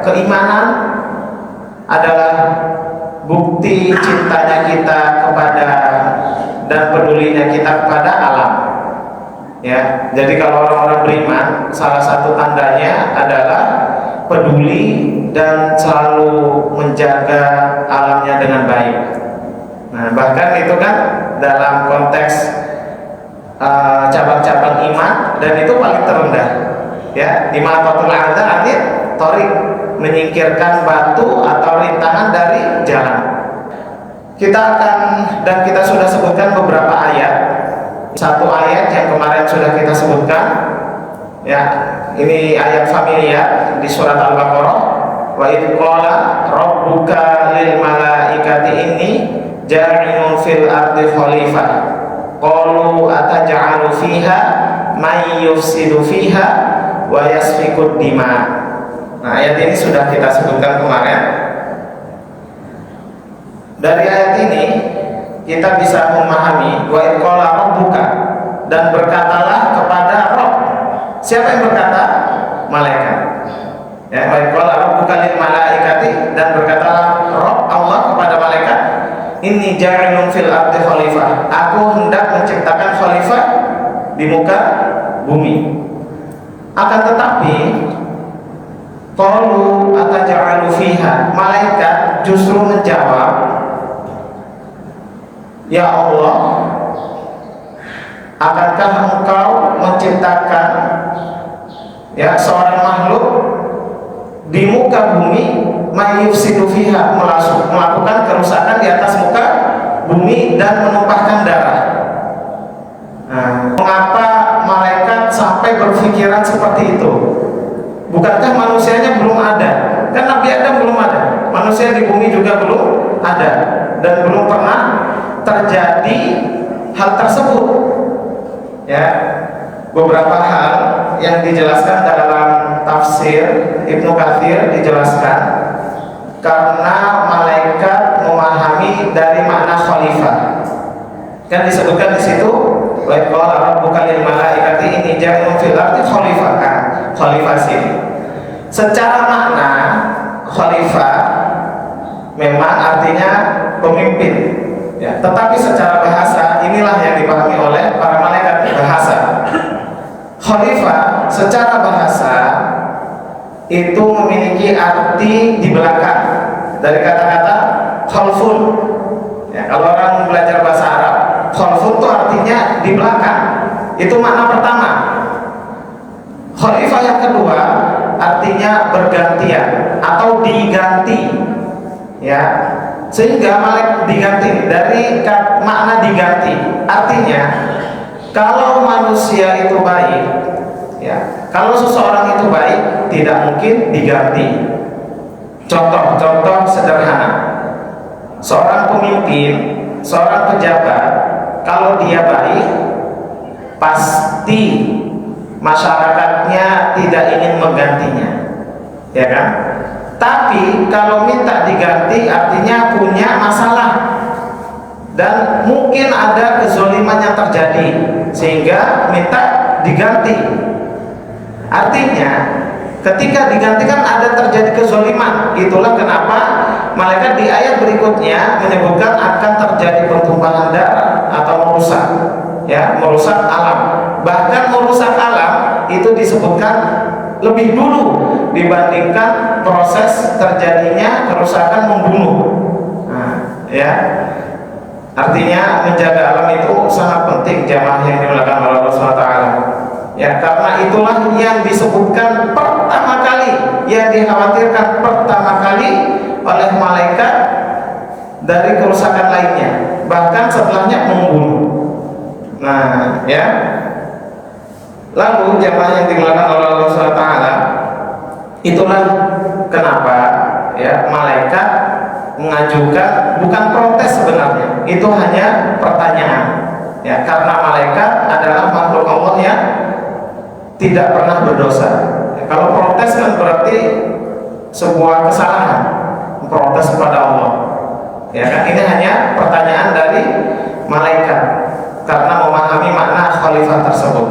keimanan adalah bukti cintanya kita kepada dan pedulinya kita kepada alam. Ya, jadi kalau orang-orang beriman, salah satu tandanya adalah peduli dan selalu menjaga alamnya dengan baik. Nah, bahkan itu kan dalam konteks cabang-cabang iman, dan itu paling terendah. Ya, di ma'afatul a'dha artinya thoriq, menyingkirkan batu atau rintangan dari jalan. Kita sudah sebutkan beberapa ayat. Satu ayat yang kemarin sudah kita sebutkan, ya, ini ayat familiar di surat Al-Baqarah. Wa idh qala rabbuka lil malaikati inni ja'ilun fil ardi khalifah qalu ataj'alu fiha may yufsidu fiha wa yasfikud dima. Nah, ayat ini sudah kita sebutkan kemarin. Dari ayat ini kita bisa memahami wa idh qala rabbuka, dan berkatalah kepada Rabb. Siapa yang berkata? Malaikat. Ya, wa idh qala rabbuka lil malaikati, dan berkatalah Rabb Allah kepada malaikat, inni ja'ilun fil ardi khalifah, aku hendak menciptakan khalifah di muka bumi. Akan tetapi qalu ataj'alu fiha, malaikat justru menjawab, ya Allah, akankah engkau menciptakan, ya, seorang makhluk di muka bumi mayyufsidu fiha, melakukan kerusakan di atas muka bumi dan menumpahkan darah. Nah, mengapa malaikat sampai berpikiran seperti itu? Bukankah manusianya belum ada? Kan Nabi Adam belum ada, manusia di bumi juga belum ada, dan belum pernah terjadi hal tersebut. Ya, beberapa hal yang dijelaskan dalam tafsir Ibnu Katsir dijelaskan karena malaikat memahami dari makna khalifah. Kan disebutkan di situ, wa qala rabbuka lil malaikati inni ja'ilun fil ardi khalifah. Khalifah sini secara makna khalifah memang artinya pemimpin, ya, tetapi secara bahasa inilah yang dipahami oleh para malaikat bahasa. Khalifah secara bahasa itu memiliki arti di belakang dari kata-kata khalfun. Ya, kalau orang belajar bahasa Arab, khalfun itu artinya di belakang. Itu makna pertama. Khalifah yang kedua artinya bergantian atau diganti. Ya, sehingga malaikat diganti dari makna diganti. Artinya kalau manusia itu baik, ya, kalau seseorang itu baik, tidak mungkin diganti. Contoh sederhana, seorang pemimpin, seorang pejabat, kalau dia baik, pasti masyarakatnya tidak ingin menggantinya, ya kan? Tapi kalau minta diganti artinya punya masalah dan mungkin ada kezaliman yang terjadi sehingga minta diganti. Artinya ketika digantikan ada terjadi kezaliman. Itulah kenapa malaikat di ayat berikutnya menyebutkan akan terjadi pertumpahan darah atau merusak, ya, merusak alam. Bahkan merusak alam itu disebutkan lebih dulu dibandingkan proses terjadinya kerusakan membunuh. Nah, ya, artinya menjaga alam itu sangat penting, jamaah yang dimuliakan oleh Allah SWT. Ya, karena itulah yang disebutkan pertama kali, yang dikhawatirkan pertama kali oleh malaikat dari kerusakan lainnya, bahkan setelahnya membunuh. Nah, ya, lalu jamaah yang dimuliakan oleh Allah SWT, itulah kenapa, ya, malaikat mengajukan bukan protes sebenarnya, itu hanya pertanyaan, ya, karena malaikat adalah makhluk Allah yang tidak pernah berdosa. Ya, kalau protes kan berarti sebuah kesalahan, protes kepada Allah, ya kan? Ini hanya pertanyaan dari malaikat karena memahami makna khalifah tersebut.